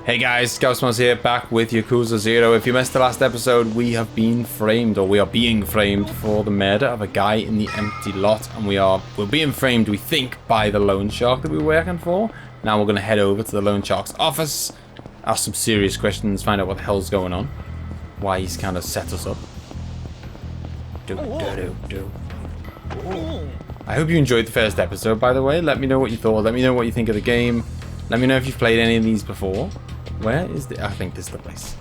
Hey guys, ScouseMouse here, back with Yakuza 0. If you missed the last episode, we have been framed, or we are being framed for the murder of a guy in the empty lot. And we're being framed, we think, by the loan shark that we were working for. Now we're going to head over to the loan shark's office, ask some serious questions, find out what the hell's going on. Why he's kind of set us up. I hope you enjoyed the first episode, by the way. Let me know what you thought. Let me know what you think of the game. Let me know if you've played any of these before. Where is the... I think this is the place.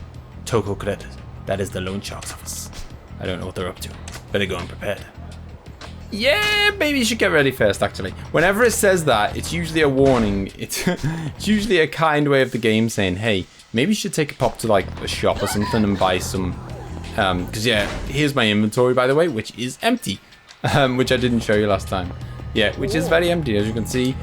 Toko Credit. That is the loan shark's office. I don't know what they're up to. Better go unprepared. Yeah, maybe you should get ready first, actually. Whenever it says that, it's usually a warning. It's usually a kind way of the game saying, hey, maybe you should take a pop to, like, a shop or something and buy some... Because, yeah, here's my inventory, by the way, which is empty. Which I didn't show you last time. Yeah, which is very empty, as you can see.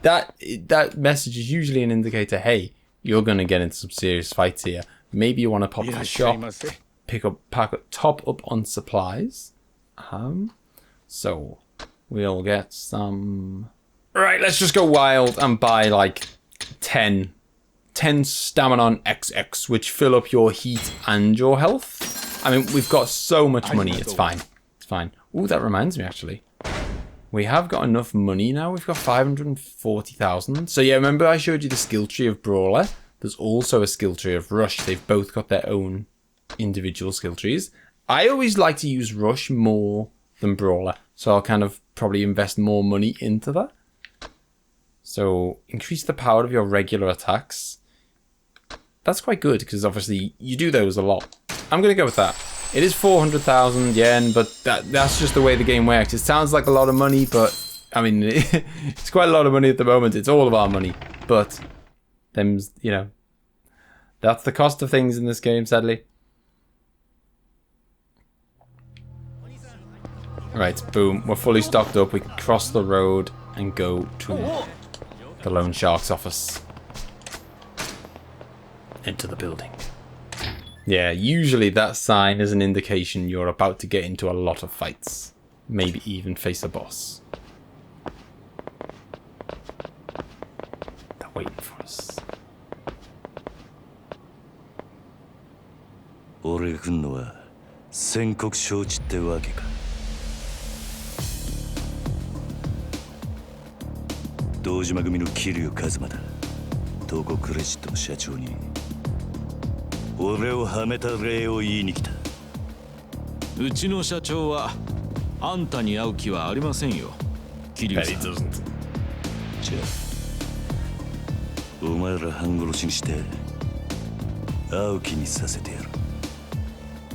That message is usually an indicator, hey, you're going to get into some serious fights here. Maybe you want to pop to the shop, top up on supplies. So we'll get some... Right, let's just go wild and buy like 10 Stamina XX, which fill up your heat and your health. I mean, we've got so much money, it's fine. It's fine. Ooh, that reminds me, actually. We have got enough money now. We've got 540,000. So yeah, remember I showed you the skill tree of Brawler? There's also a skill tree of Rush. They've both got their own individual skill trees. I always like to use Rush more than Brawler. So I'll kind of probably invest more money into that. So increase the power of your regular attacks. That's quite good because obviously you do those a lot. I'm going to go with that. It is 400,000 yen, but that's just the way the game works. It sounds like a lot of money, but I mean, it's quite a lot of money at the moment. It's all of our money, but them's, you know, that's the cost of things in this game, sadly. Right, boom. We're fully stocked up. We can cross the road and go to the loan shark's office. Enter the building. Yeah, usually that sign is an indication you're about to get into a lot of fights. Maybe even face a boss. They're waiting for us. 俺が来んのは宣告承知ってわけか。堂島組の桐生一馬だ。東国クレジットの社長に。俺をはめた礼を言いに来た。うちの社長はあんたに会う気はありませんよ。桐生さん。じゃあお前ら半殺しにして会う気にさせてやる。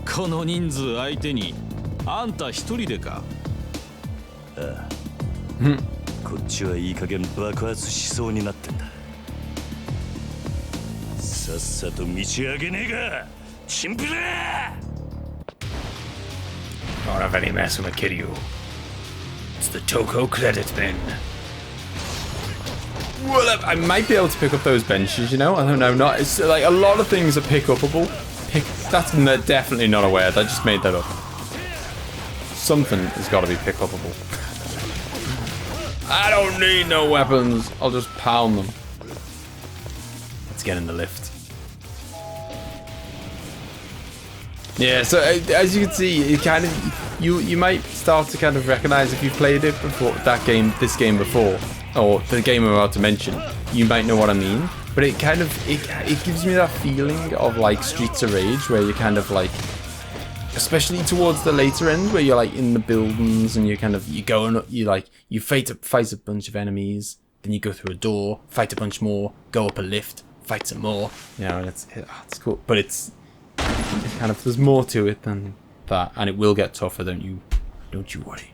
この人数相手にあんた一人でか。ああ。こっちはいい加減爆発しそうになってんだ。さっさと道上げねえがチンピラ。 Don't have any mess with Kiryu. It's the Toko Credit then. Well, I might be able to pick up those benches, you know? I don't know, not it's like a lot of things are pick-upable. That's definitely not a word, I just made that up. Something has got to be pick-upable. I don't need no weapons, I'll just pound them. Let's get in the lift. Yeah, so as you can see, it kind of you might start to kind of recognize if you've played it before, this game before, or the game I'm about to mention. You might know what I mean, but it kind of it gives me that feeling of like Streets of Rage, where you're kind of like, especially towards the later end, where you're like in the buildings and you fight a bunch of enemies, then you go through a door, fight a bunch more, go up a lift, fight some more. You know, and it's cool, but it's kind of, there's more to it than that, and it will get tougher, don't you worry.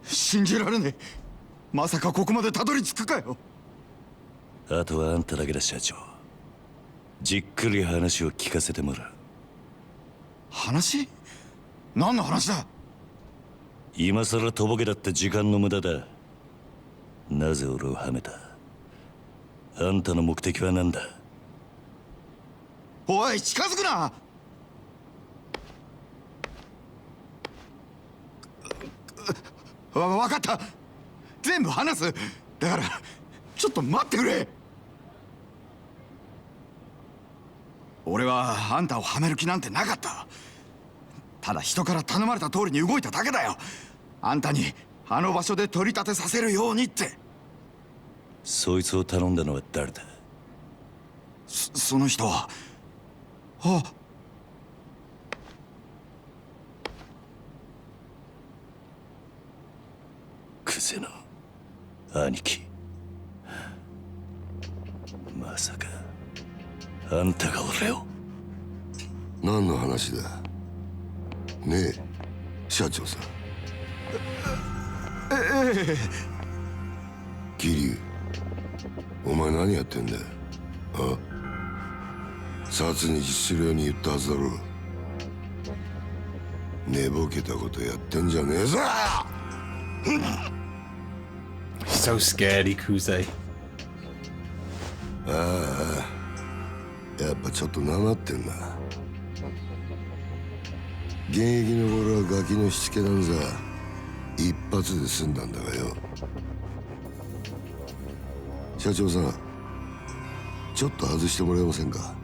信じられねえ。まさかここまでたどり着くかよ。あとはあんただけだ社長。じっくり話を聞かせてもらう。話？何の話だ？今さらとぼけだって時間の無駄だ。なぜ俺をはめた？あんたの目的は何だ？おい、近づくな。わかった。全部話す。だからちょっと待ってくれ。俺はあんたをはめる気なんてなかった。ただ人から頼まれた通りに動いただけだよ。あんたにあの場所で取り立てさせるようにって。そいつを頼んだのは誰だ？その人は。あ、クゼの兄貴。まさかあんたが俺を。何の話だねえ社長さん。桐生、お前何やってんだよ。あ、殺日するように言ったはずだろ。寝ぼけたことやってんじゃねえぞ。 So scared, Yakuza. ああ、やっぱちょっとなまってんな。現役の頃はガキのしつけなんざ一発で済んだんだがよ。社長さん、ちょっと外してもらえませんか。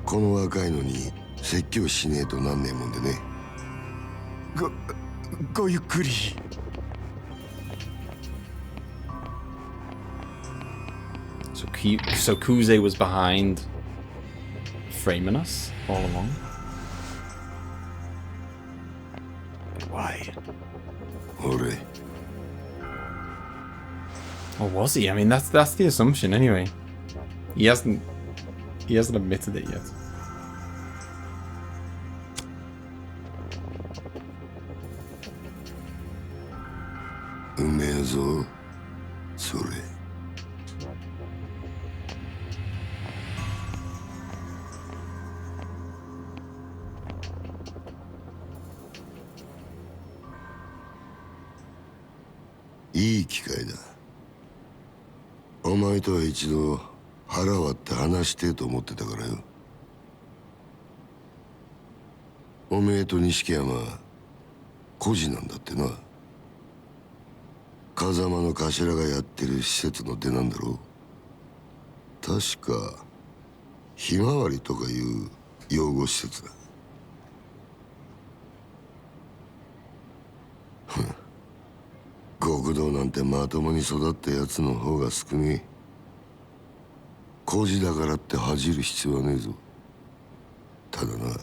この若いのに説教しねえとなんねえもんでね。ごゆっくり。So Kuze was behind framing us all along. Why? 俺 Or was he? I mean, that's the assumption anyway. He hasn't admitted it yet. うめえぞそれ。いい機会だ。お前とは一度腹割って話してと思ってたからよ。おめえと錦山孤児なんだってな。風間の頭がやってる施設の出なんだろう。確かひまわりとかいう養護施設だ。極道なんてまともに育ったやつの方が少ねえ。孤児だからって恥じる必要はねえぞ。ただな、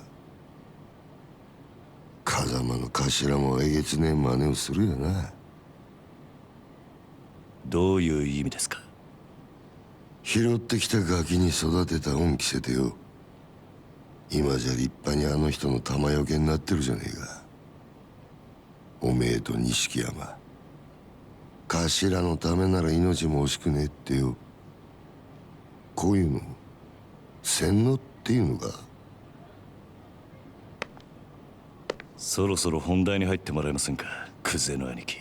風間の頭もえげつねえ真似をするよな。どういう意味ですか？拾ってきたガキに育てた恩着せてよ。今じゃ立派にあの人の玉よけになってるじゃねえか。おめえと錦山、頭のためなら命も惜しくねえってよ。こういうの洗脳っていうのか。そろそろ本題に入ってもらえませんか、クゼの兄貴。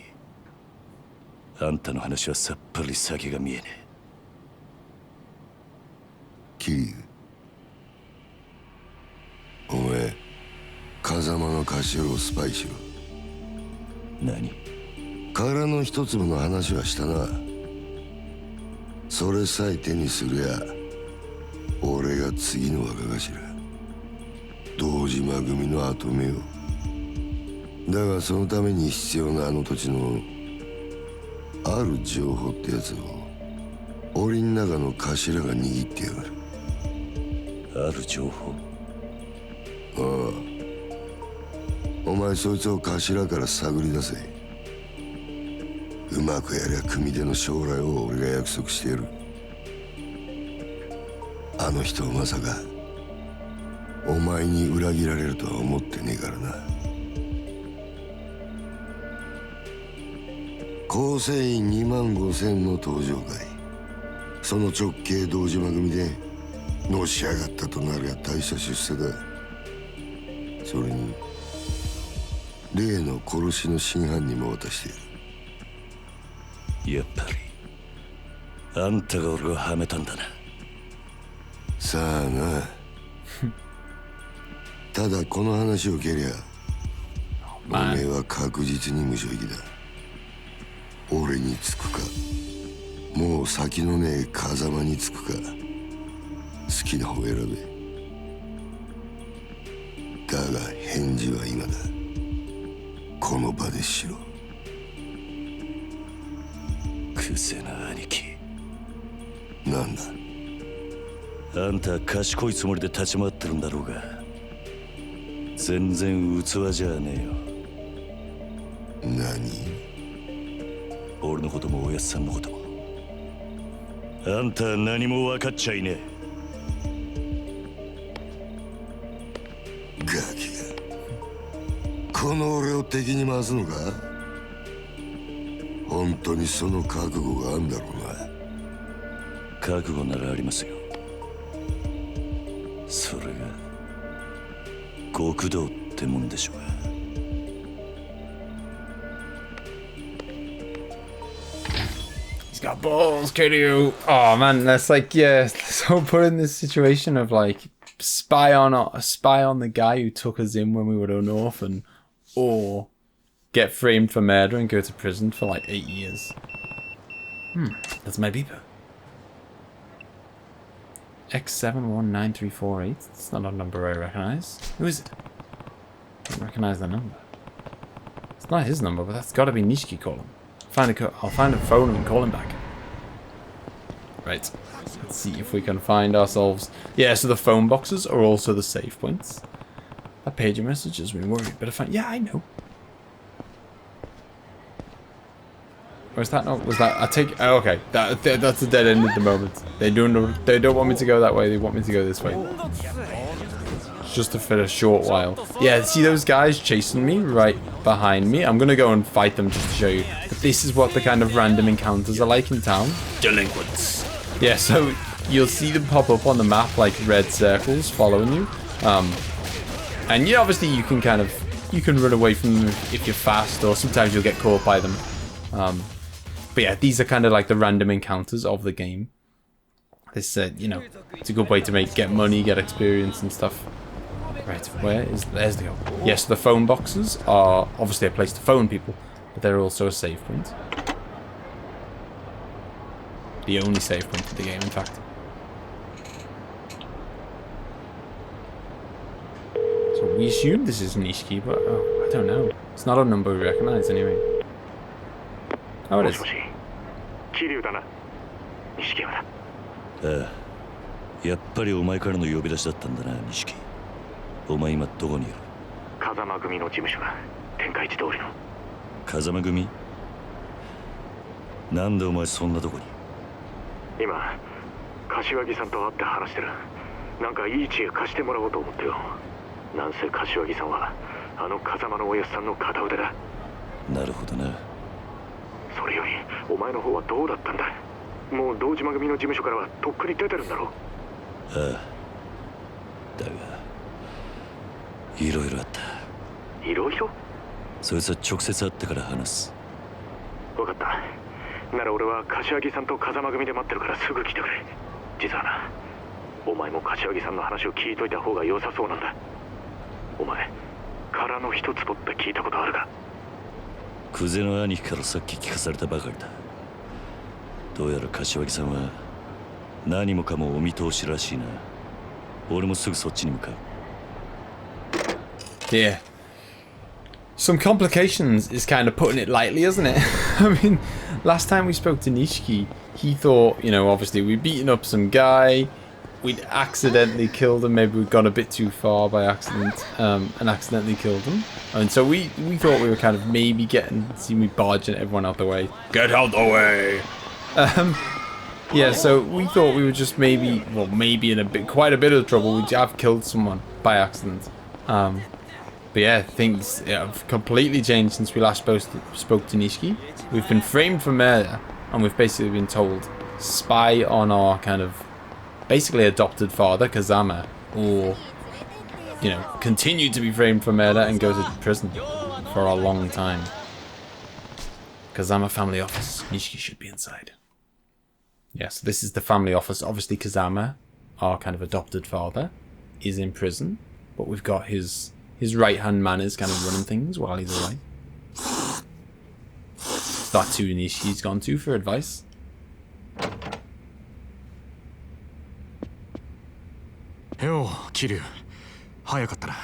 あんたの話はさっぱり先が見えねえ。桐生、お前風間の頭をスパイしろ。何？殻の一粒の話はしたな。それさえ手にすりゃ俺が次の若頭、堂島組の跡目を。だがそのために必要なあの土地のある情報ってやつを檻の中の頭が握ってやがる。ある情報？ああ、お前そいつを頭から探り出せ。うまくやりゃ組手の将来を俺が約束してやる。あの人はまさかお前に裏切られるとは思ってねえからな。構成員2万5千の登場会、その直系堂島組でのし上がったとなりゃ大した出世だ。それに例の殺しの真犯人も渡してやる。やっぱりあんたが俺をはめたんだな。さあな。ただこの話を蹴りゃおめえは確実に無所行きだ。俺につくかもう先のねえ風間につくか。好きな方選べ。だが返事は今だ。この場でしろ。クセな兄貴。なんだ。あんた賢いつもりで立ち回ってるんだろうが、全然器じゃねえよ。何？俺のこともおやっさんのことも。あんたは何も分かっちゃいねえ。ガキがこの俺を敵に回すのか？本当にその覚悟があんだろうな。覚悟ならありますよ。それが極道ってもんでしょうが。He's got balls, Kiryu. Oh man, that's like, yeah, so put in this situation of like spy on the guy who took us in when we were an orphan, or get framed for murder and go to prison for like 8 years. That's my beeper. X719348. It's not a number I recognize. Who is it? I don't recognize the number. It's not his number, but that's got to be Nishiki calling. I'll find a phone and call him back. Right. Let's see if we can find ourselves. Yeah, so the phone boxes are also the save points. That page of messages we worried, but I find. Yeah, I know. Was that not? Was that? I take. Oh, okay. That's a dead end at the moment. They don't want me to go that way. They want me to go this way. Just for a short while. Yeah. See those guys chasing me right behind me? I'm gonna go and fight them just to show you. But this is what the kind of random encounters are like in town. Delinquents. Yeah. So you'll see them pop up on the map like red circles following you. And yeah, obviously you can run away from them if you're fast, or sometimes you'll get caught by them. But yeah, these are kind of like the random encounters of the game. This, you know, it's a good way to get money, get experience and stuff. Right, there's the goal. Yes, the phone boxes are obviously a place to phone people, but they're also a save point. The only save point of the game, in fact. So we assume this is Nishiki, but I don't know. It's not a number we recognize anyway. Oh, it is. ああ、やっぱりお前からの呼び出しだったんだな、錦。お前今どこにいる？風間組の事務所だ。天下一通りの。風間組？なんでお前そんなとこに？今、柏木さんと会って話してる。なんかいい知恵貸してもらおうと思ってよ。なんせ柏木さんはあの風間のおやっさんの片腕だ。なるほどな。それよりお前の方はどうだったんだ？もう堂島組の事務所からはとっくに出てるんだろう。ああ、だがいろいろあった。いろいろ？そいつは直接会ってから話す。分かった。なら俺は柏木さんと風間組で待ってるからすぐ来てくれ。実はな、お前も柏木さんの話を聞いといた方が良さそうなんだ。お前殻の一つぼって聞いたことあるか？クゼの兄貴からさっき聞かされたばかりだ。どうやら柏木さんは何もかもお見通しらしいな。俺もすぐそっちに向かう。Yeah. Some complications is kind of putting it lightly, isn't it? I mean, last time we spoke to Nishiki, he thought, you know, obviously we'd beaten up some guy, we'd accidentally killed him, maybe we'd gone a bit too far by accident, and accidentally killed him. And so we thought we were kind of maybe see me barging everyone out the way. Get out the way! Yeah, so we thought we were just maybe in quite a bit of trouble. We'd have killed someone by accident. But yeah, things have completely changed since we last spoke to Nishiki. We've been framed for murder, and we've basically been told spy on our kind of basically adopted father, Kazama, or, you know, continue to be framed for murder and go to prison for a long time. Kazama family office. Nishiki should be inside. Yeah, so this is the family office. Obviously, Kazama, our kind of adopted father, is in prison, but we've got his right-hand man is kind of running things while he's away. That's who Nishiki's gone to for advice. よう桐生、早かったな。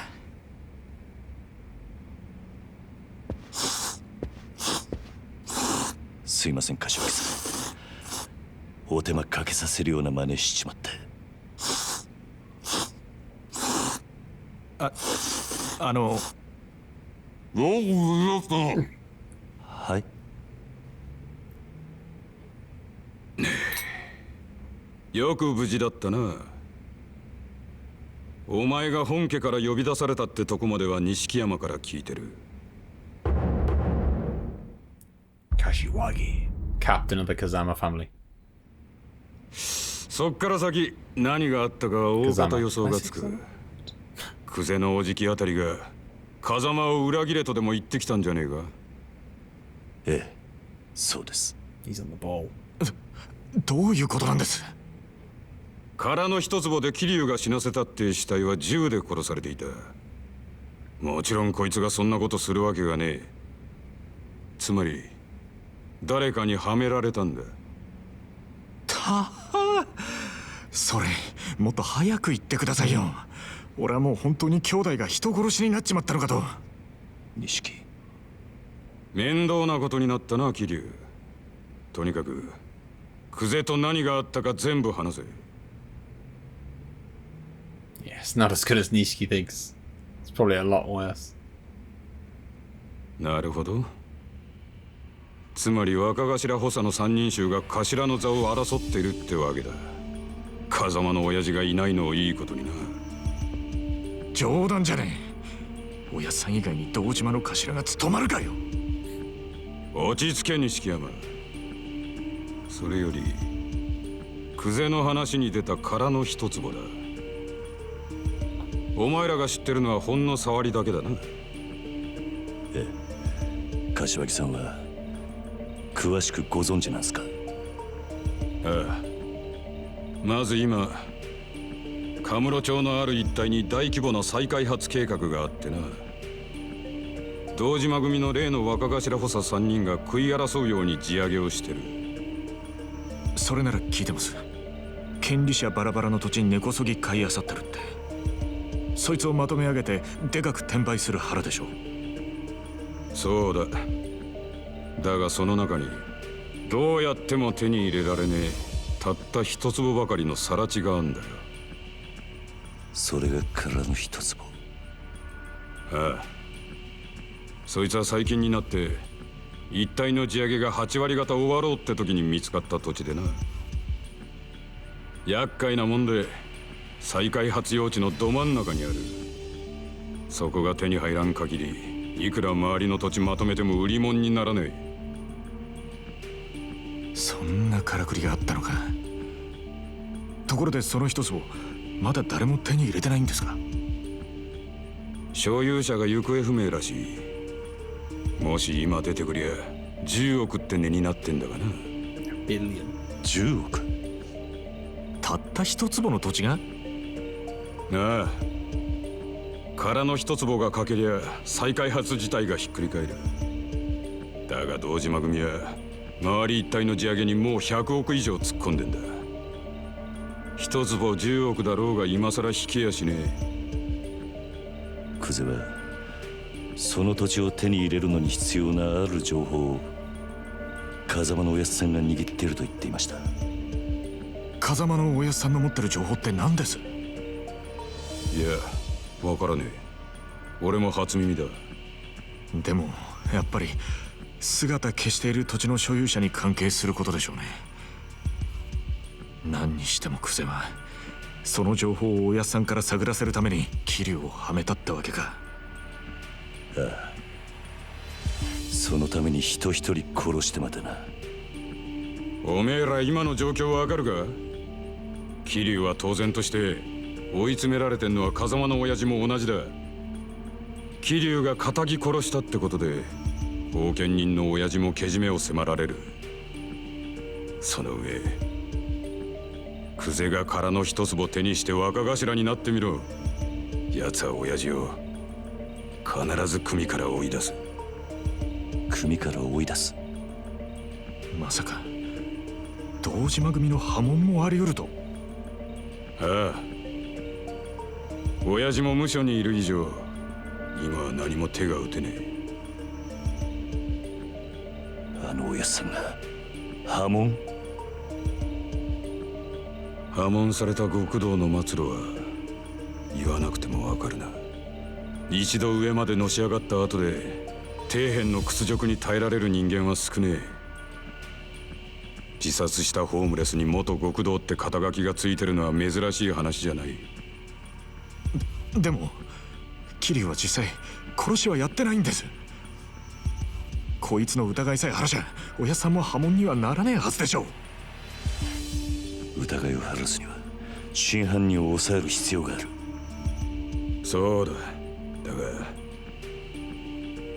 すいません柏木さん、お手間かけさせるような真似しちまって。はい。よく無事だったな。お前が本家から呼び出されたってとこまでは錦山から聞いてる。Captain of the Kazama family. そっから先何があったかは大方予想がつく。久世のおじきあたりが風間を裏切れとでも言ってきたんじゃねえか。ええ、そうです。 He's on the ball. どういうことなんです？殻の一坪で桐生が死なせたって死体は銃で殺されていた。もちろんこいつがそんなことするわけがねえ。つまり誰かにはめられたんだ。それもっと早く言ってくださいよ。俺はもう本当に兄弟が人殺しになっちまったのかと。錦、面倒なことになったな桐生。とにかく久世と何があったか全部話せ。 Yeah, it's not as good as Nishiki thinks. It's probably a lot worse. なるほど。つまり若頭補佐の三人衆が頭の座を争っているってわけだ。風間の親父がいないのをいいことにな。冗談じゃねえ。親さん以外に堂島の頭が務まるかよ。落ち着け錦山。それより久世の話に出た殻の一坪だ。お前らが知ってるのはほんの触りだけだな。ええ、柏木さんは詳しくご存知なんすか？ああ、まず今カムロ町のある一帯に大規模な再開発計画があってな。堂島組の例の若頭補佐3人が食い争うように地上げをしてる。それなら聞いてます。権利者バラバラの土地に根こそぎ買い漁ってるって。そいつをまとめ上げてでかく転売する腹でしょ。そうだ。だがその中にどうやっても手に入れられねえたった一坪ばかりの更地があんだよ。それが殻の一坪。ああ、そいつは最近になって一帯の地上げが8割方終わろうって時に見つかった土地でな。厄介なもんで再開発用地のど真ん中にある。そこが手に入らん限りいくら周りの土地まとめても売り物にならねえ。そんなからくりがあったのか。ところでその一坪まだ誰も手に入れてないんですか？所有者が行方不明らしい。もし今出てくりゃ10億って値になってんだがな。10億？たった一坪の土地が？ああ、殻の一坪が欠けりゃ再開発自体がひっくり返る。だが堂島組は周り一帯の地上げにもう100億以上突っ込んでんだ。一坪10億だろうが今さら引けやしねえ。久世はその土地を手に入れるのに必要なある情報を風間のおやっさんが握っていると言っていました。風間のおやっさんの持ってる情報って何です？いや、わからねえ。俺も初耳だ。でもやっぱり姿消している土地の所有者に関係することでしょうね。何にしても久世はその情報をおやっさんから探らせるために桐生をはめたってわけか。ああ、そのために人一人殺してまたな。おめえら今の状況わかるか？桐生は当然として追い詰められてんのは風間の親父も同じだ。桐生が仇殺したってことで後見人の親父もけじめを迫られる。その上久世が殻の一坪手にして若頭になってみろ。奴は親父を必ず組から追い出す。組から追い出す？まさか堂島組の波紋もあり得ると？ああ、親父も無所にいる以上今は何も手が打てねえ。あのおやっさんが破門？破門された極道の末路は言わなくてもわかるな。一度上までのし上がった後で底辺の屈辱に耐えられる人間は少ねえ。自殺したホームレスに元極道って肩書きがついてるのは珍しい話じゃない。でも桐生は実際殺しはやってないんです。こいつの疑いさえ晴らしゃおやっさんも破門にはならねえはずでしょう。疑いを晴らすには真犯人を抑える必要がある。そうだ。だが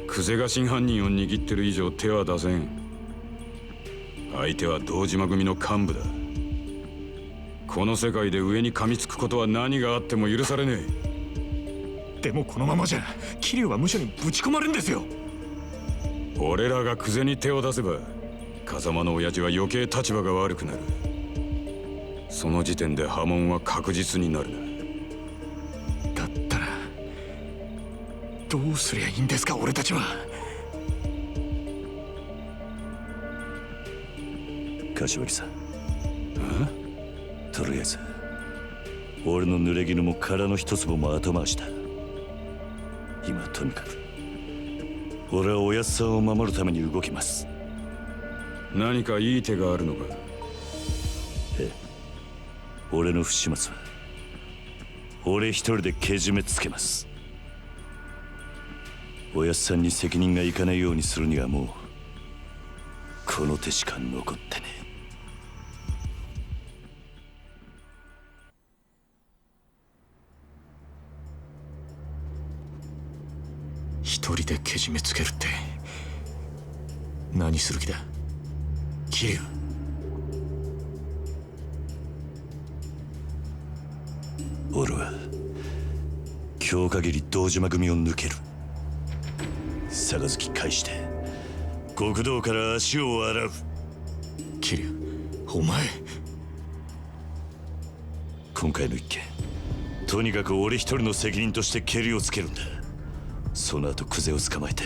久世が真犯人を握ってる以上手は出せん。相手は堂島組の幹部だ。この世界で上に噛みつくことは何があっても許されねえ。でもこのままじゃ桐生は無所にぶち込まれるんですよ。俺らが久世に手を出せば風間の親父は余計立場が悪くなる。その時点で破門は確実になるな。だったらどうすりゃいいんですか俺たちは。柏木さん、とりあえず俺の濡れ衣も殻の一粒も後回しだ。今とにかく俺はおやっさんを守るために動きます。何かいい手があるのか？ええ、俺の不始末は俺一人でけじめつけます。おやっさんに責任がいかないようにするにはもうこの手しか残ってねえ。一人でけじめつけるって何する気だ桐生。俺は今日限り堂島組を抜ける。杯返して極道から足を洗う。桐生、お前今回の一件とにかく俺一人の責任としてケリをつけるんだ。その後久世を捕まえて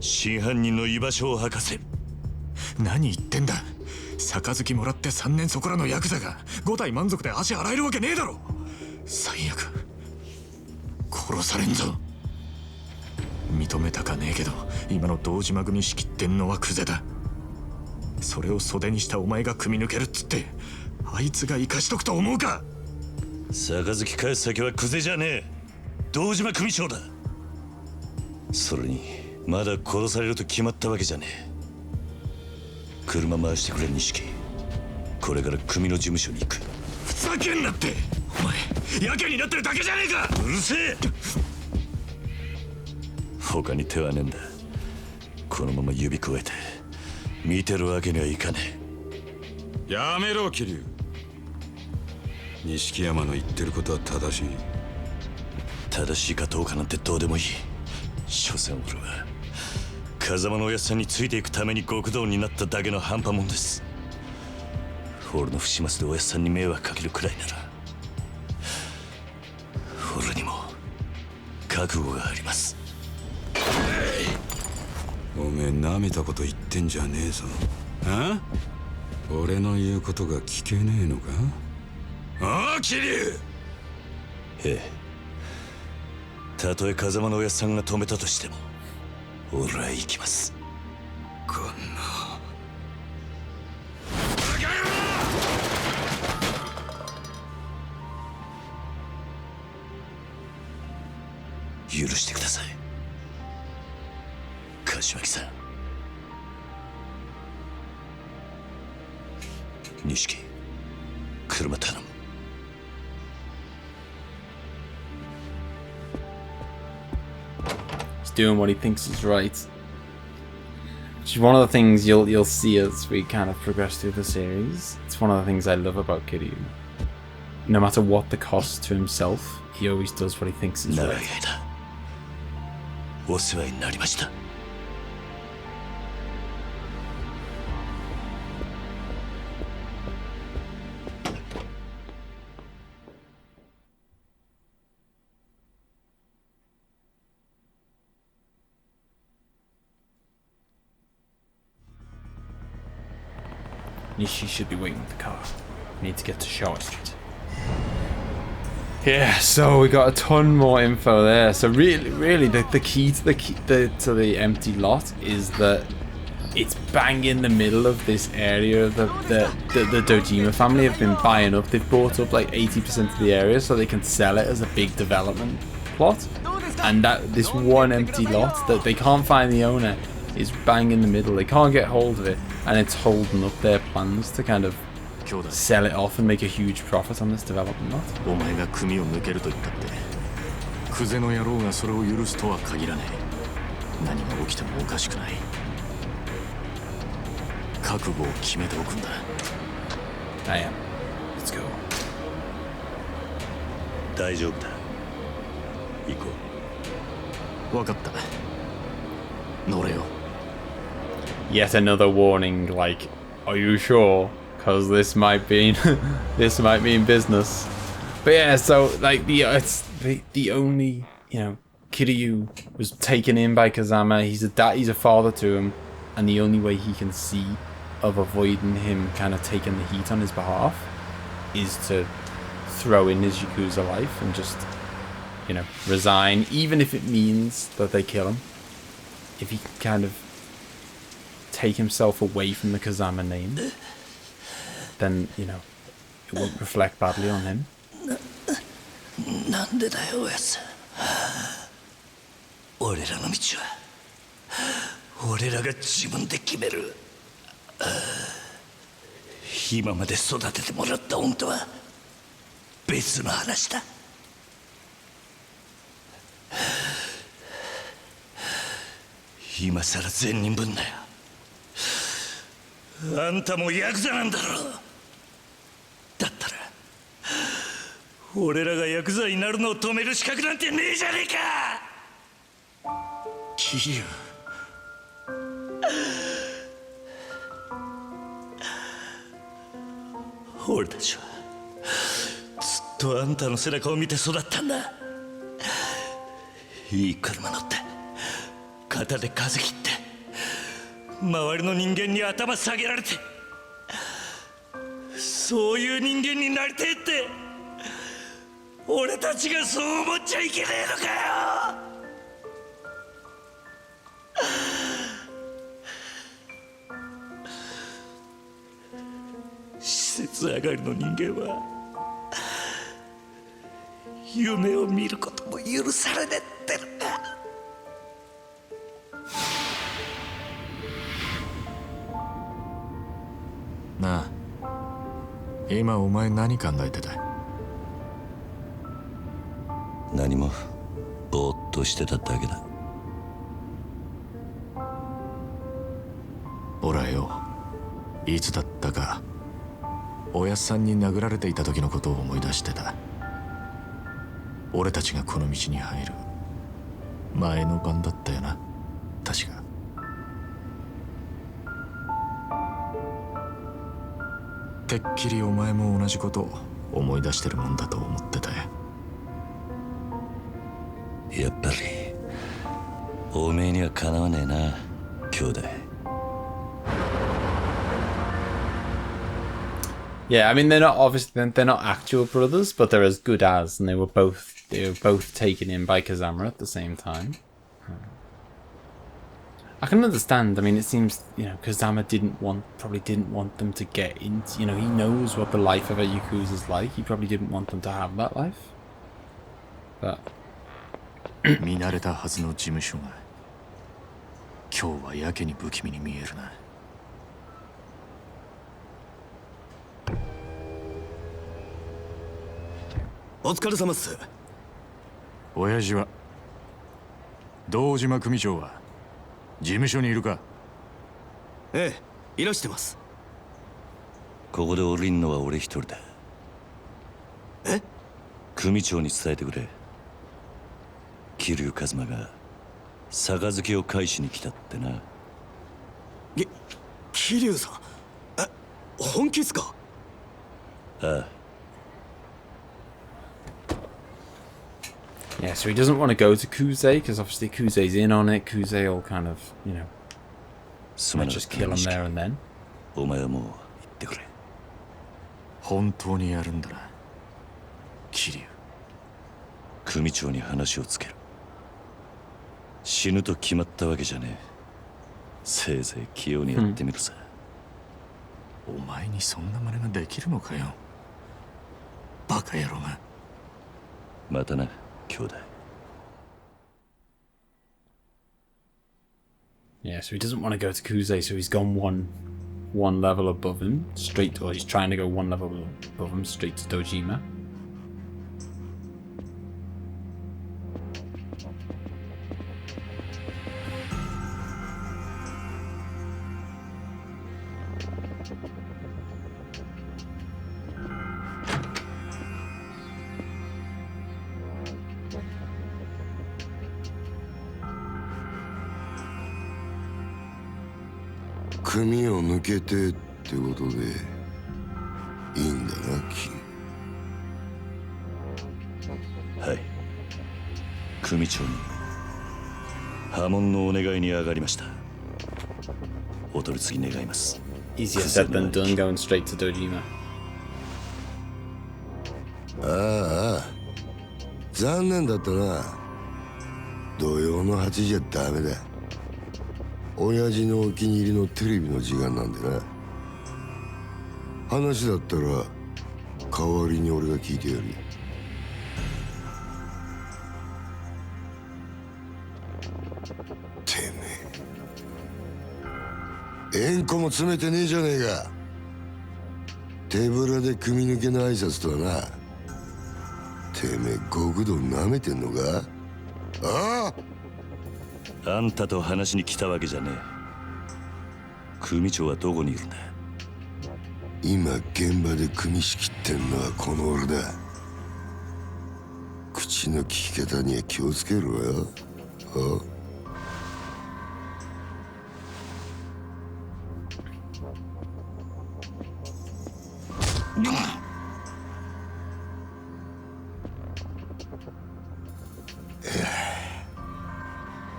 真犯人の居場所を吐かせる。何言ってんだ。杯もらって3年そこらのヤクザが5体満足で足洗えるわけねえだろ。最悪殺されんぞ。認めたかねえけど今の堂島組仕切ってんのは久世だ。それを袖にしたお前が組み抜けるっつってあいつが生かしとくと思うか。杯返す先は久世じゃねえ、堂島組長だ。それにまだ殺されると決まったわけじゃねえ。車回してくれ錦。これから組の事務所に行く。ふざけんなって。お前やけになってるだけじゃねえか。うるせえ。他に手はねえんだ。このまま指くわえて見てるわけにはいかねえ。やめろ桐生。錦山の言ってることは正しい。正しいかどうかなんてどうでもいい。所詮俺は風間のおやっさんについていくために極道になっただけの半端もんです。俺の不始末でおやっさんに迷惑かけるくらいなら俺にも覚悟があります。おめえなめたこと言ってんじゃねえぞ。あ？俺の言うことが聞けねえのか？ああ桐生。ええ、たとえ風間のおやっさんが止めたとしても俺は行きます。こんな許してください柏木さん。錦、車頼む。He's doing what he thinks is right. Which is one of the things you'll see as we kind of progress through the series. It's one of the things I love about Kiryu. No matter what the cost to himself, he always does what he thinks is 長い right. 間お世話になりました。She should be waiting with the car. We need to get to Shaw Street. Yeah, so we got a ton more info there. So really, the key to the empty lot is that it's bang in the middle of this area. The Dojima family have been buying up. They've bought up like 80% of the area so they can sell it as a big development plot. And that this one empty lot that they can't find the owner is bang in the middle. They can't get hold of it, and it's holding up their plans to kind of sell it off and make a huge profit on this development lot. お前が組を抜けると言ったってクゼの野郎がそれを許すとは限らない。何が起きてもおかしくない。覚悟を決めておくんだ。I am. Let's go. 大丈夫だ。行こう。分かった。乗れよ。Yet another warning, like, are you sure? Because this might be this might mean business. But yeah, so like it's the only, you know, Kiryu was taken in by Kazama. He's a father to him, and the only way he can see of avoiding him kind of taking the heat on his behalf is to throw in his Yakuza life and just, you know, resign, even if it means that they kill him. If he can kind of take himself away from the Kazama name, then, you know, it won't reflect badly on him. なんでだよ、おやつ。俺らの道は俺らが自分で決める。今まで育ててもらった恩とは別の話だ。今さら善人分だよ。あんたもヤクザなんだろ。だったら俺らがヤクザになるのを止める資格なんてねえじゃねえか。桐生。俺たちはずっとあんたの背中を見て育ったんだ。いい車乗って肩で風切って周りの人間に頭下げられて、そういう人間になりてえって俺たちがそう思っちゃいけねえのかよ。施設上がりの人間は夢を見ることも許されねえってのか。なあ、今お前何考えてた？何もぼーっとしてただけだ。俺はよ、いつだったかおやっさんに殴られていた時のことを思い出してた。俺たちがこの道に入る前の晩だったよな、確か。てっきりお前も同じことを思い出してるもんだと思ってたよ。やっぱりおめえにはかなわねえな、兄弟。Yeah, I mean they're not actual brothers, but they're as good as, and they were both taken in by Kazama at the same time. I can understand. I mean, it seems, you know, Kazama probably didn't want them to get into, you know, he knows what the life of a Yakuza is like. He probably didn't want them to have that life. But 見慣れたはずの事務所が今日はやけに不気味に見えるな。お疲れ様っす。親父は堂島組長は事務所にいるか？ええ、いらしてます。ここで降りんのは俺一人だ。え？組長に伝えてくれ。桐生一馬が杯を返しに来たってな。桐生さん、え、本気っすか？ああ。yeah, so he doesn't want to go to Kuze because obviously Kuze's in on it. Kuze will kind of, you know, might just kill him there and then. お前はもうってくれ。本当にやるんだな、桐生。組長に話をつける。死ぬと決まったわけじゃねえ。せいぜい器用にやってみるさ。お前にそんな真似ができるのかよ、バカ野郎が。またな、兄弟。Yeah, so he doesn't want to go to Kuze, so he's gone one level above him, straight to, or he's trying to go one level above him, straight to Dojima.「組を抜けて」ってことでいいんだな、金。はい。組長に波紋のお願いに上がりました。お取り次ぎ願います。 Easier said than done, going straight to Dojima. ああ、残念だったな。土曜の8時じゃダメだ。親父のお気に入りのテレビの時間なんでな。話だったら代わりに俺が聞いてやるよ。てめえ、縁故も詰めてねえじゃねえか。手ぶらで組抜けの挨拶とはな。てめえ極道舐めてんのか。ああ、あんたと話しに来たわけじゃねえ。組長はどこにいるんだ。今現場で組仕切ってんのはこの俺だ。口の利き方には気をつけろよ。あ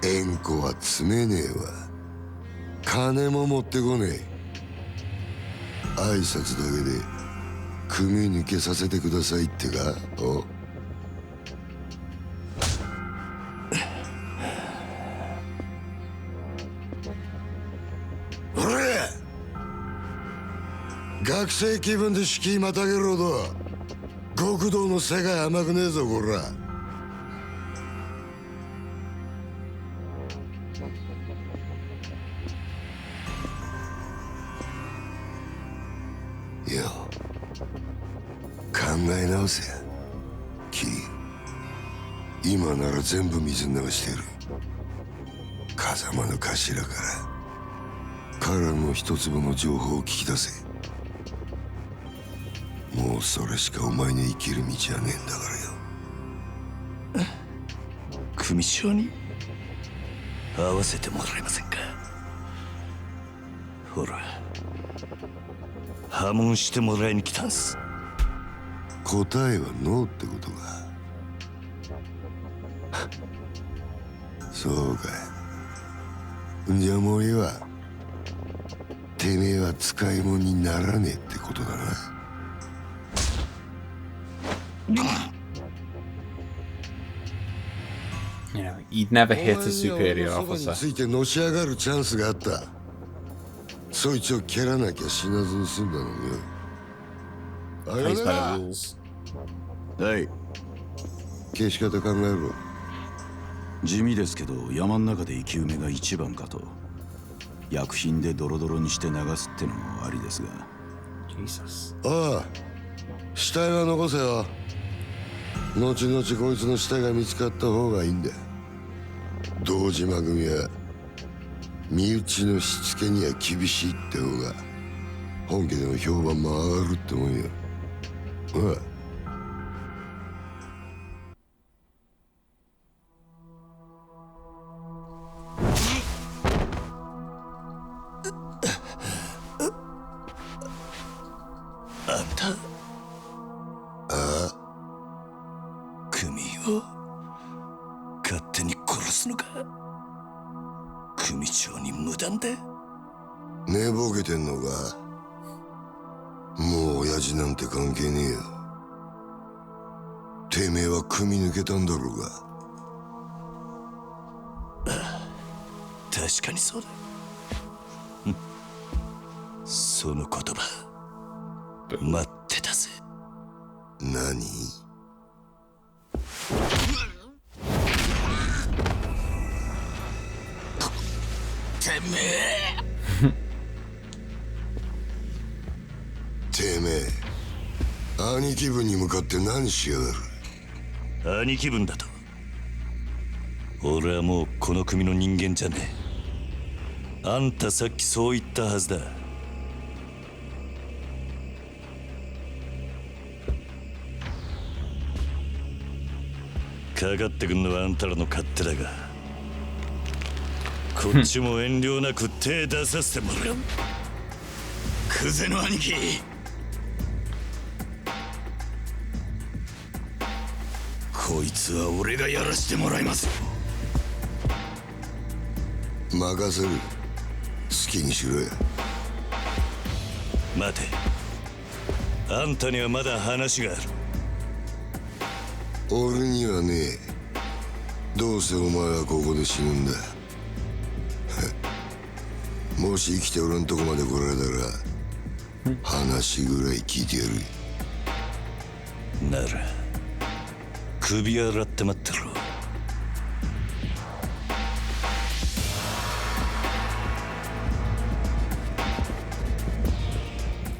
縁故は詰めねえわ。金も持ってこねえ。挨拶だけで組抜けさせてくださいってか。お俺学生気分で敷居またげるほど極道の世界甘くねえぞこら。よ、考え直せやキリ。今なら全部水流してる。風間の頭からの一粒の情報を聞き出せ。もうそれしかお前の生きる道はねえんだからよ。組長に会わせてもらえませんか。ほら、破門してもらいに来たんす。答えはノーってことか。そうか。じゃあもういいわ。てめえは使い物にならねえってことだな。You know, he'd never hit a お superior 前には俺のそば officer. についてのし上がるチャンスがあった。そいつを蹴らなきゃ死なずに済んだのによ。 Plays by the rules. はい。消し方考えろ。地味ですけど山の中で生き埋めが一番かと。薬品でドロドロにして流すってのもありですが。 Jesus. ああ、死体は残せよ。後々こいつの死体が見つかった方がいいんだ。堂島組は身内のしつけには厳しいって方が本家での評判も上がるってもんよ。おい。あんた、組を勝手に殺すのか。組長に無断で。寝ぼけてんのか。ちなんて関係ねえよ。てめえは組み抜けたんだろうが。確かにそうだ。その言葉待ってたぜ。何？てめえてめえ、兄貴分に向かって何しやがる。兄貴分だと。俺はもうこの組の人間じゃねえ。あんたさっきそう言ったはずだ。かかってくんのはあんたらの勝手だが、こっちも遠慮なく手出させてもらう。クゼの兄貴、こいつは俺がやらしてもらいます。任せる。好きにしろや。待て、あんたにはまだ話がある。俺にはねえ。どうせお前はここで死ぬんだ。もし生きて俺んとこまで来られたら話ぐらい聞いてやる。なら首洗って待ってろ。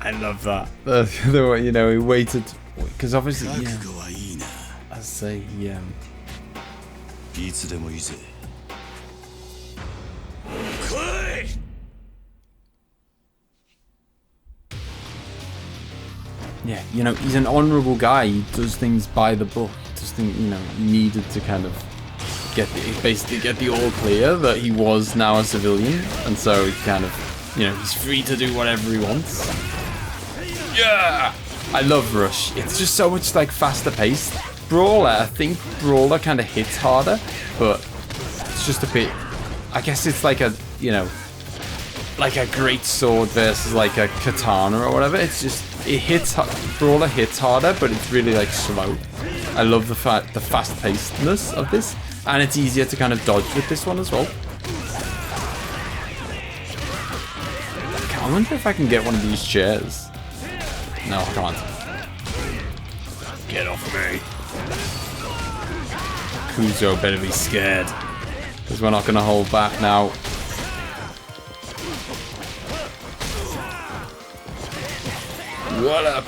I love that. The way, you know, he waited because obviously, yeah. I say, yeah. いつでもいいぜ。来い。Yeah, you know, he's an honourable guy. He does things by the book. Does things, you know, he needed to kind of basically get the all clear that he was now a civilian, and so he kind of, you know, he's free to do whatever he wants. Yeah, I love Rush. It's just so much like faster paced. Brawler, I think Brawler kind of hits harder, but it's just a bit. I guess it's like a, you know, like a great sword versus like a katana or whatever. It's just Brawler hits harder, but it's really like slow. I love the fast pacedness of this, and it's easier to kind of dodge with this one as well. I wonder if I can get one of these chairs. No, I can't. Get off of me. Kuzo better be scared, because we're not going to hold back now. What up?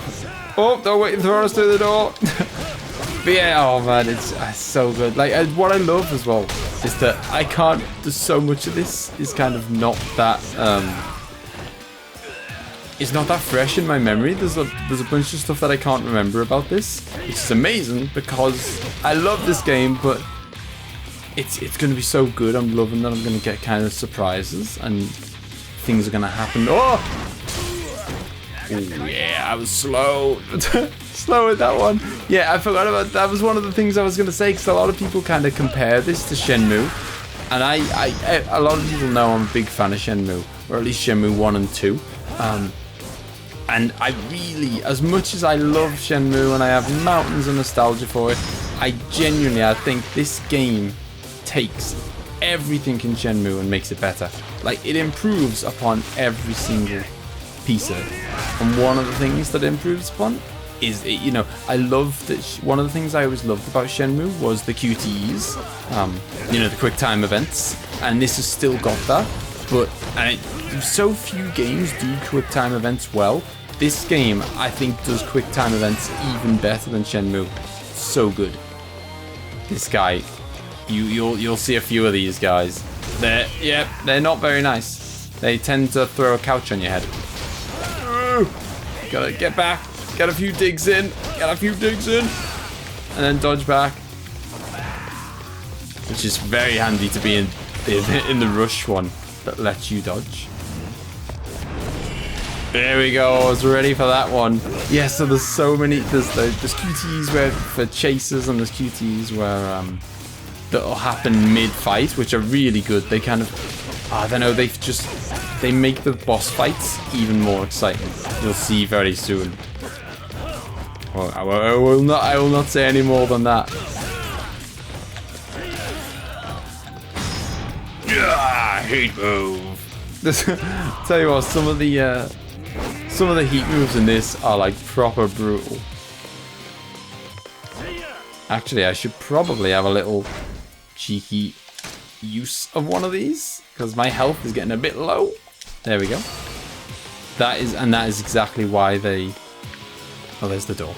Oh, don't wait, throw us through the door. But yeah, oh man, it's so good. Like, what I love as well is that I can't. There's so much of this is kind of not that. It's not that fresh in my memory. There's a bunch of stuff that I can't remember about this, which is amazing because I love this game, but it's going to be so good. I'm loving that I'm going to get kind of surprises and things are going to happen. Oh! Oh yeah, I was slow. Slow with that one. Yeah, I forgot about that. Was one of the things I was going to say, because a lot of people kind of compare this to Shenmue, and a lot of people know I'm a big fan of Shenmue, or at least Shenmue 1 and 2. And I really, as much as I love Shenmue and I have mountains of nostalgia for it, I think this game takes everything in Shenmue and makes it better. Like, it improves upon every single piece of it. And one of the things that it improves upon is, you know, I love that one of the things I always loved about Shenmue was the QTEs, you know, the quick time events, and this has still got that, but so few games do quick time events well. This game, I think, does quick time events even better than Shenmue. So good. This guy, you'll see a few of these guys. They're not very nice. They tend to throw a couch on your head. Gotta get back. Get a few digs in. And then dodge back. Which is very handy to be in the rush one that lets you dodge. There we go, I was ready for that one. Yeah, so there's so many, there's QTEs where for chasers, and there's QTEs where that'll happen mid-fight, which are really good. They kind of, I don't know, they make the boss fights even more exciting. You'll see very soon. Well, I will not say any more than that. Yeah, heat move. Tell you what, some of the heat moves in this are like proper brutal. Actually, I should probably have a little cheeky use of one of these because my health is getting a bit low. There we go. That is exactly why they. Oh, there's the door.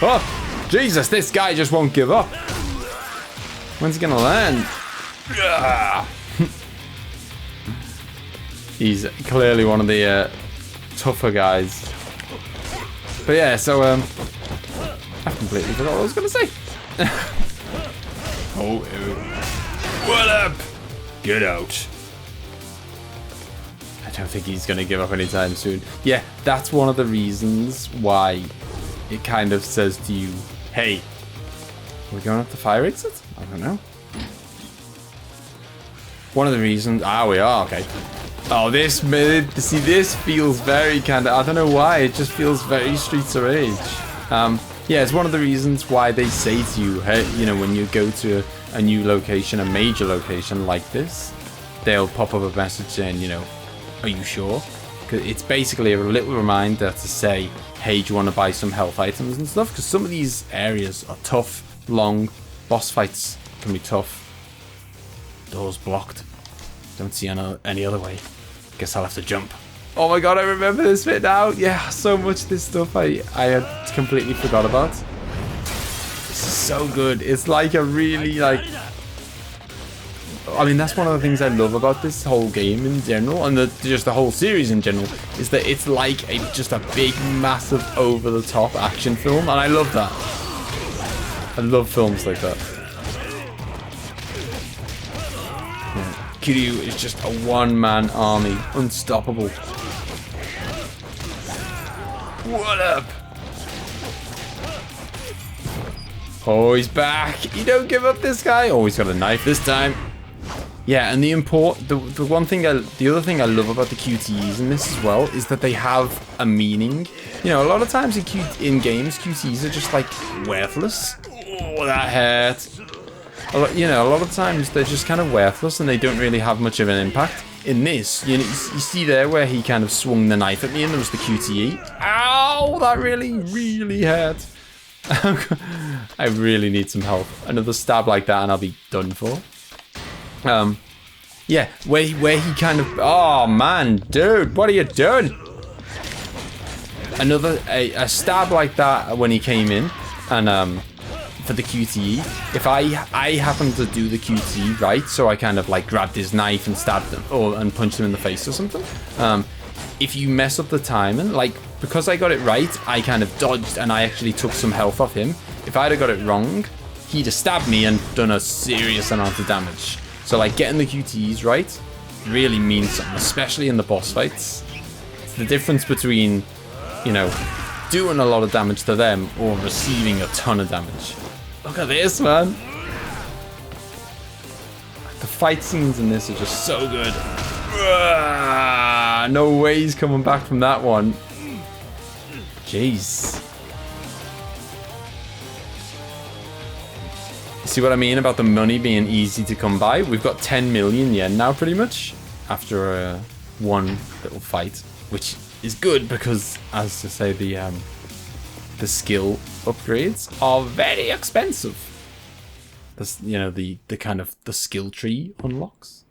Oh, Jesus! This guy just won't give up. When's he gonna land? He's clearly one of the tougher guys. But yeah, so I completely forgot what I was gonna say. Oh, what up? Get out. I don't think he's gonna give up anytime soon. Yeah, that's one of the reasons why it kind of says to you, hey, we're going up the fire exit? I don't know. One of the reasons, we are, okay. Oh, this feels very kind of, I don't know why, it just feels very Streets of Rage. Yeah, it's one of the reasons why they say to you, hey, you know, when you go to a new location, a major location like this, they'll pop up a message saying, you know, are you sure? Because it's basically a little reminder to say, hey, do you want to buy some health items and stuff? Because some of these areas are tough, long, boss fights can be tough. Doors blocked. Don't see any other way. Guess I'll have to jump. Oh my god, I remember this bit now. Yeah, so much of this stuff I had completely forgot about. This is so good. It's like a really like... I mean, that's one of the things I love about this whole game in general, and just the whole series in general, is that it's like just a big, massive, over-the-top action film, and I love that. I love films like that. Yeah. Kiryu is just a one-man army, unstoppable. What up? Oh, he's back. You don't give up, this guy. Oh, he's got a knife this time. Yeah, and the other thing I love about the QTEs in this as well is that they have a meaning. You know, a lot of times in games, QTEs are just like worthless. Oh, that hurt. A lot of times they're just kind of worthless and they don't really have much of an impact. In this, you see there where he kind of swung the knife at me and there was the QTE. Ow, that really, really hurt. I really need some help. Another stab like that and I'll be done for. Yeah, where he kind of, oh man, dude, what are you doing? A stab like that when he came in, and for the QTE, if I happened to do the QTE right, so I kind of like grabbed his knife and stabbed him, and punched him in the face or something. If you mess up the timing, like because I got it right, I kind of dodged and I actually took some health off him. If I'd have got it wrong, he'd have stabbed me and done a serious amount of damage. So like getting the QTEs right really means something, especially in the boss fights. It's the difference between, you know, doing a lot of damage to them or receiving a ton of damage. Look at this, man. The fight scenes in this are just so good. No way he's coming back from that one. Jeez. See what I mean about the money being easy to come by? We've got 10 million yen now, pretty much, after one little fight, which is good because, as to say, the skill upgrades are very expensive. This, you know, the kind of the skill tree unlocks.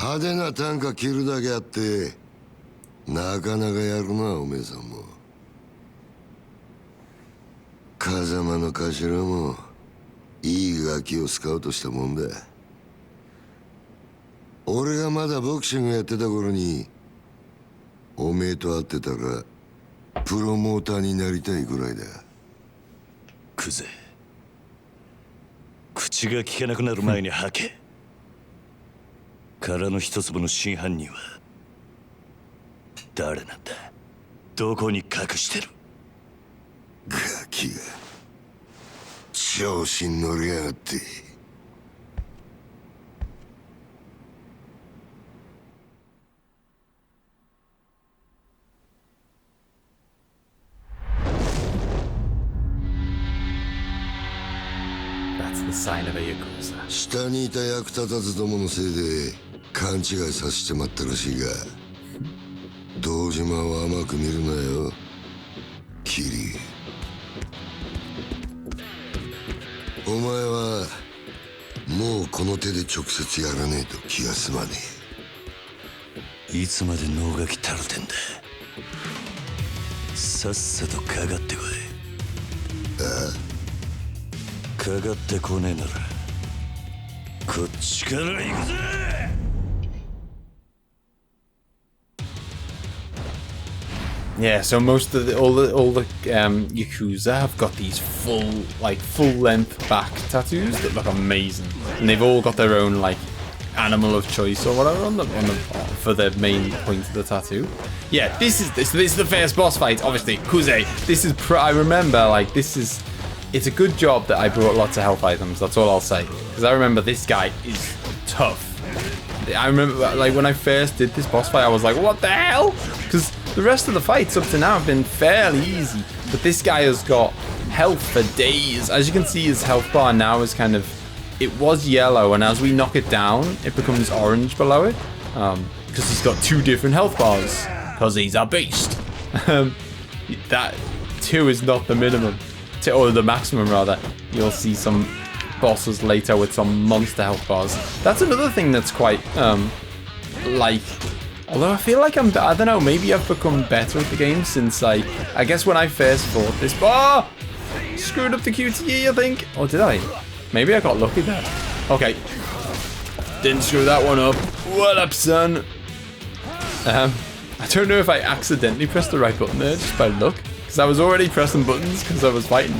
派手な短歌切るだけあってなかなかやるなおめえさんも風間の頭もいいガキをスカウトしたもんだ俺がまだボクシングやってた頃におめえと会ってたらプロモーターになりたいぐらいだクゼ口が聞けなくなる前に吐け殻の一粒の真犯人は誰なんだどこに隠してるガキが調子に乗りやがって。That's the sign of a Yakuza. 下にいた役立たずどものせいで勘違いさせてまったらしいが、堂島を甘く見るなよ、キリ。お前はもうこの手で直接やらねえと気が済まねえ。いつまで能書きたるてんだ。さっさとかかってこい。ああ？かかってこねえならこっちから行くぜ。Yeah, so most of all the Yakuza have got these full length back tattoos that look amazing, and they've all got their own like animal of choice or whatever on the for the main point of the tattoo. Yeah, this is the first boss fight. Obviously, Kuze. This is I remember like this is. It's a good job that I brought lots of health items. That's all I'll say, because I remember this guy is tough. I remember like when I first did this boss fight, I was like, what the hell? Because the rest of the fights up to now have been fairly easy, but this guy has got health for days. As you can see, his health bar now is kind of, it was yellow, and as we knock it down, it becomes orange below it, because he's got 2 different health bars, because he's a beast. That 2 is not the minimum, or the maximum rather. You'll see some bosses later with some monster health bars. That's another thing that's quite, like, although I feel like I don't know, maybe I've become better at the game since I guess when I first fought this, screwed up the QTE, I think. Or did I? Maybe I got lucky there. Okay. Didn't screw that one up. What up, son? I don't know if I accidentally pressed the right button there just by luck, because I was already pressing buttons because I was fighting.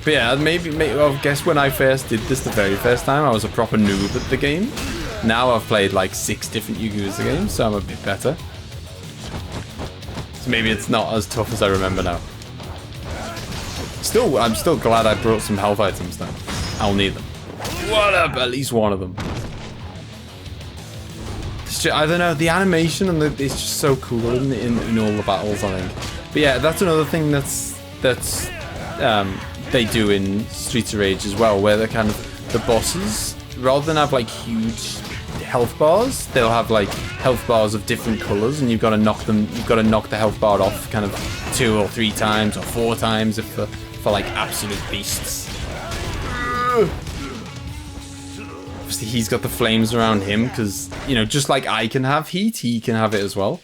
But yeah, maybe well, I guess when I first did this the very first time, I was a proper noob at the game. Now I've played like 6 different Yakuza games, so I'm a bit better. So maybe it's not as tough as I remember now. Still, I'm still glad I brought some health items though. I'll need them. What up? At least one of them. I don't know, the animation and it's just so cool in all the battles, I think. But yeah, that's another thing that's they do in Streets of Rage as well, where they're kind of the bosses, rather than have like huge health bars, they'll have like health bars of different colors, and you've got to knock the health bar off kind of 2 or 3 times or 4 times if for like absolute beasts. Obviously he's got the flames around him because, you know, just like I can have heat, he can have it as well.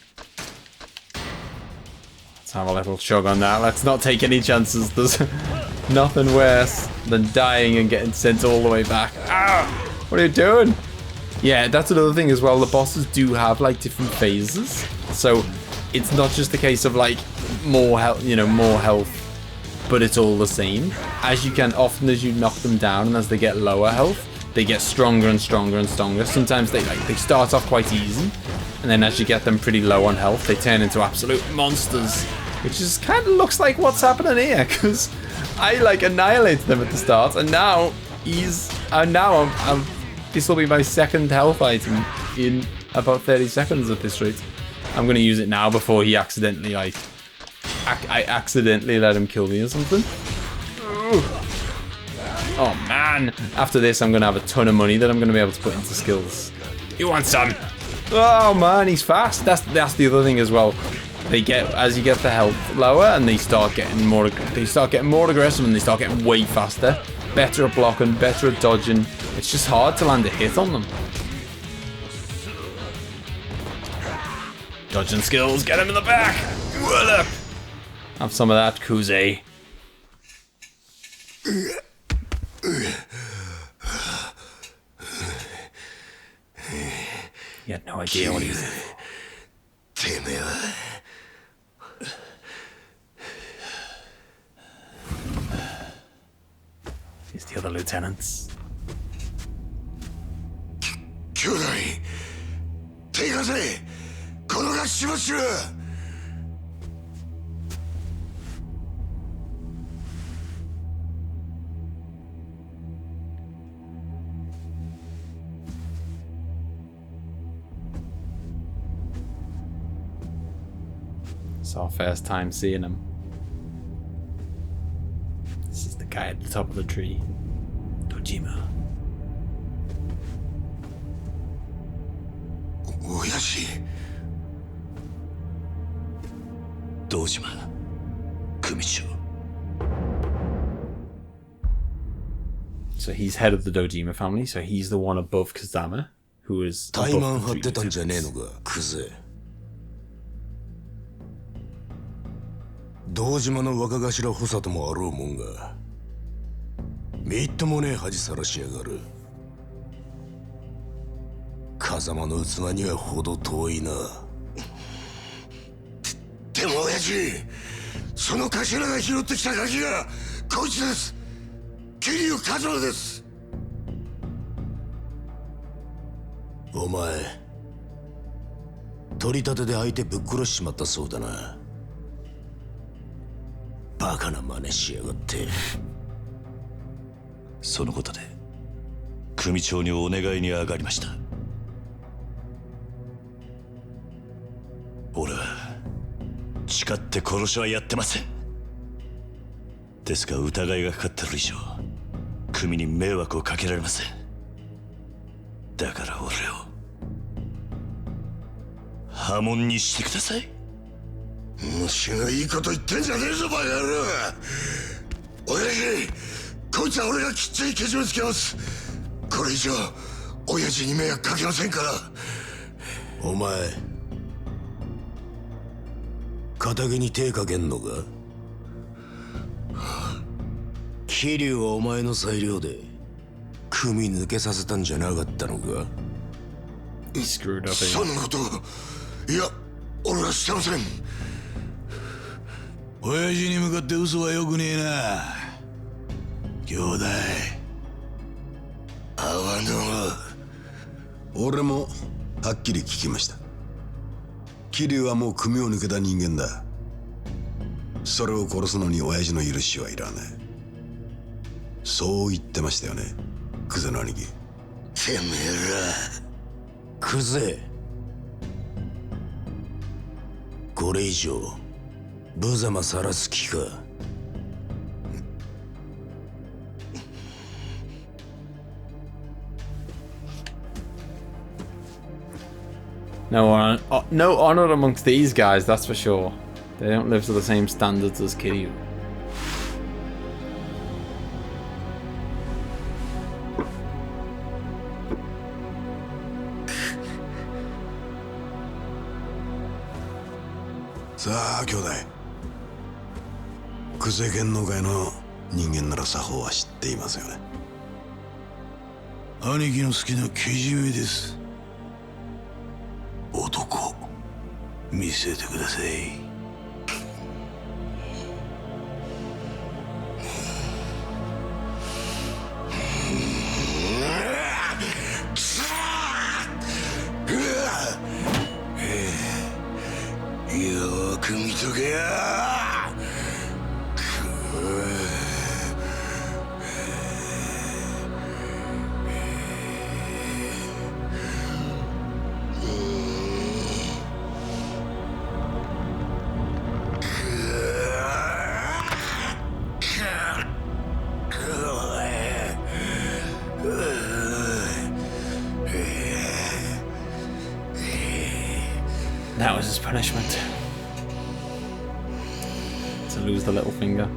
Let's have a little chug on that. Let's not take any chances. There's nothing worse than dying and getting sent all the way back. Ah! What are you doing? Yeah, that's another thing as well. The bosses do have like different phases, so it's not just a case of like more health, you know, more health, but it's all the same. As you can, often as you knock them down and as they get lower health, they get stronger and stronger and stronger. Sometimes they start off quite easy, and then as you get them pretty low on health, they turn into absolute monsters, which is kind of looks like what's happening here, because I like annihilated them at the start, and now I'm this will be my 2nd health item in about 30 seconds at this rate. I'm going to use it now before he accidentally, like, I accidentally let him kill me or something. Oh man, after this I'm going to have a ton of money that I'm going to be able to put into skills. You want some? Oh man, he's fast. That's the other thing as well. They get, as you get the health lower, and they start getting more aggressive, and they start getting way faster. Better at blocking, better at dodging. It's just hard to land a hit on them. Dodging skills, get him in the back. What up? Have some of that, Kuze. You had no idea what he was doing. Here's the other lieutenants. 兄弟、手貸せ、このがしばしら。It's our first time seeing him. This is the guy at the top of the tree. Dojima. 親父。堂島組長。So he's head of the Dojima family, so he's the one above Kazama, who is 怠慢 above 張っ the て three たんじゃねえの lieutenants. か、クゼ。堂島の若頭補佐ともあろうもんが、みっともねえ恥さらしやがる。風間の器には程遠いな。でも親父、その頭が拾ってきたガキがこいつです。桐生一馬です。お前取り立てで相手ぶっ殺しちまったそうだな。バカな真似しやがって。そのことで組長にお願いに上がりました。俺は誓って殺しはやってません。ですが疑いがかかってる以上組に迷惑をかけられません。だから俺を破門にしてください。虫がいいこと言ってんじゃねえぞバカ野郎。親父、こいつは俺がきっちりけじめつけます。これ以上親父に迷惑かけませんから。お前仇に手かけんのか。桐生はお前の裁量で組抜けさせたんじゃなかったのか。 He screwed up そん again. なこといや俺はしてません。親父に向かって嘘はよくねえな。兄弟合わぬわ。俺もはっきり聞きました。桐生はもう組を抜けた人間だ。それを殺すのに親父の許しはいらない。そう言ってましたよね、クゼの兄貴。てめえらクゼ、これ以上無様さらす気か。No honor amongst these guys, that's for sure. They don't live to the same standards as Kiryu.さあ兄弟、クゼ剣能界の人間なら作法は知っていますよね。兄貴の好きなけじめです。男見せてください。よく見とけや。That was his punishment. To lose the little finger. .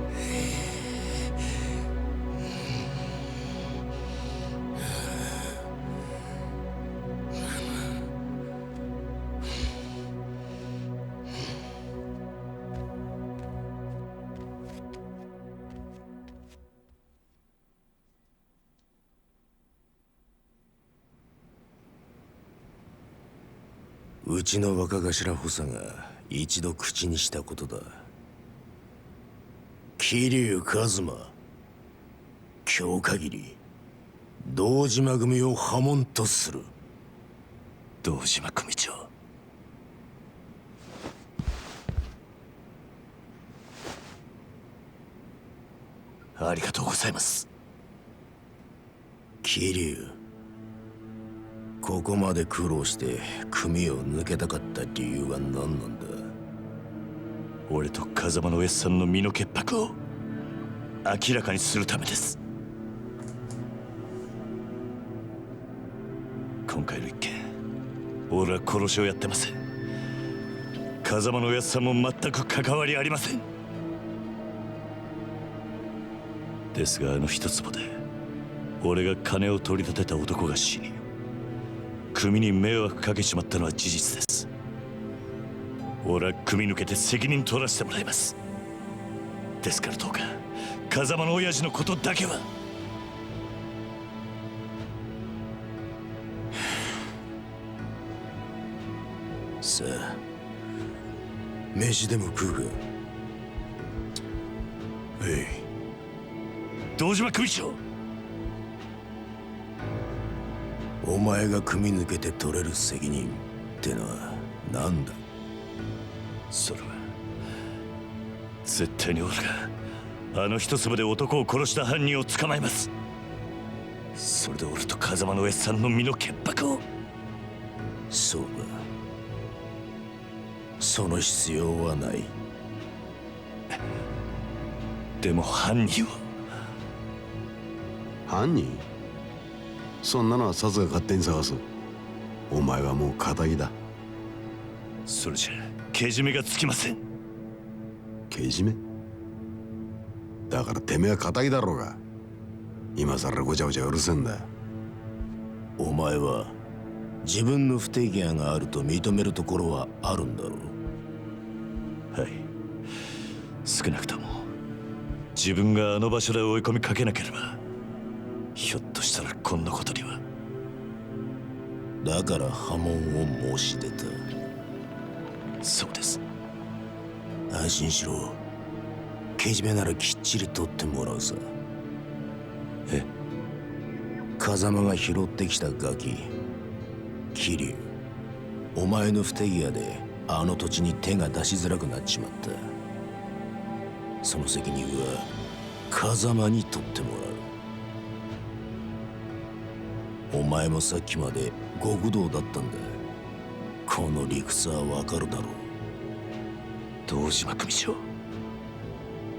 うちの若頭補佐が一度口にしたことだ。桐生一馬、今日限り堂島組を破門とする。堂島組長、ありがとうございます。桐生、ここまで苦労して組を抜けたかった理由は何なんだ。俺と風間のおやっさんの身の潔白を明らかにするためです。今回の一件、俺は殺しをやってません。風間のおやっさんも全く関わりありません。ですが一坪で俺が金を取り立てた男が死に、組に迷惑かけちまったのは事実です。俺は組抜けて責任取らせてもらいます。ですからどうか風間の親父のことだけは。さあ、飯でも食うか。堂島組長、お前が組抜けて取れる責任ってのは何だ？それは絶対に俺が一粒で男を殺した犯人を捕まえます。それで俺と風間のおやっさんの身の潔白を。そうか。その必要はない。でも犯人を。犯人？そんなのはサツが勝手に探す。お前はもう仇だ。それじゃけじめがつきません。けじめ？だからてめえは仇だろうが。今さらごちゃごちゃうるせえんだ。お前は自分の不手際があると認めるところはあるんだろう。はい、少なくとも自分が場所で追い込みかけなければ、ひょっとしたらこんなことには。だから破門を申し出た。そうです。安心しろ。けじめならきっちり取ってもらうさ。風間が拾ってきたガキ、桐生、お前の不手際で土地に手が出しづらくなっちまった。その責任は風間に取ってもらう。お前もさっきまで極道だったんだ。この理屈はわかるだろう。堂島組長、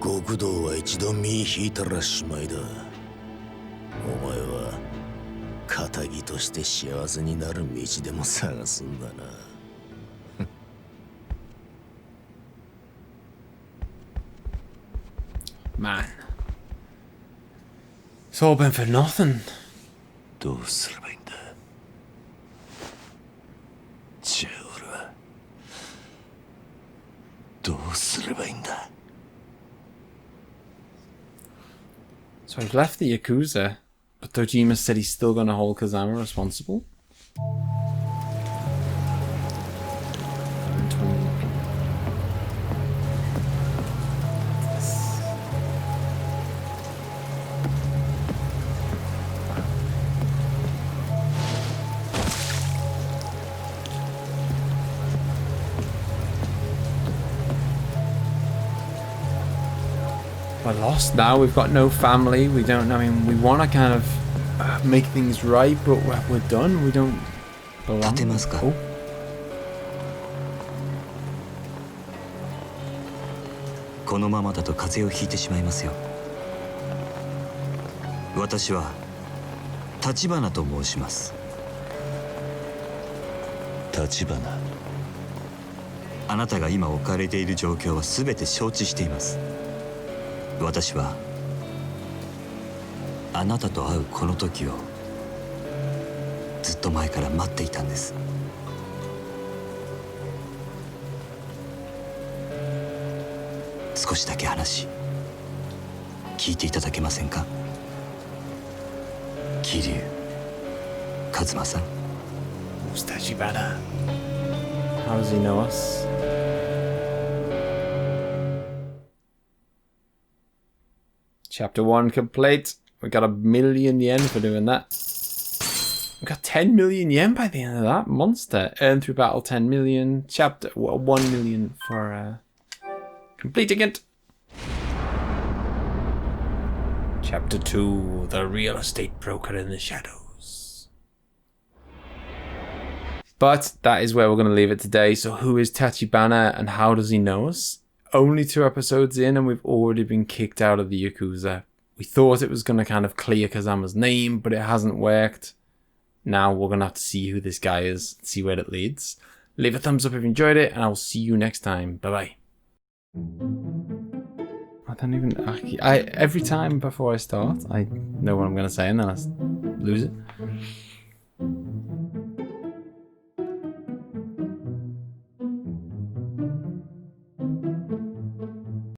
極道は一度身引いたらしまいだ。お前は仇として幸せになる道でも探すんだな。Man. It's all been for nothing. どうすればいいんだ。じゃあ俺はどうすればいいんだ。 So I've left the Yakuza, but Dojima said he's still gonna hold Kazama responsible. We're lost now, we've got no family, we don't, I mean, we want to kind of make things right, but we're done, we don't belong. Oh. このままだと風邪をひいてしまいますよ。私は立花と申します。立花。あなたが今置かれている状況は全て承知しています。私はあなたと会うこの時をずっと前から待っていたんです。少しだけ話聞いていただけませんか？桐生一馬さん。 Who's Tachibana? How does he know us? Chapter 1 complete. We got 1,000,000 yen for doing that. We got 10 million yen by the end of that. Monster. Earn through battle 10 million. Chapter 1 million for completing it. Chapter 2. The real estate broker in the shadows. But that is where we're going to leave it today. So who is Tachibana and how does he know us? only 2 episodes in and we've already been kicked out of the Yakuza. We thought it was going to kind of clear Kazama's name, but it hasn't worked. Now we're going to have to see who this guy is, see where it leads. Leave a thumbs up if you enjoyed it, and I will see you next time. Bye-bye. I don't even... every time before I start, I know what I'm going to say, and then I lose it.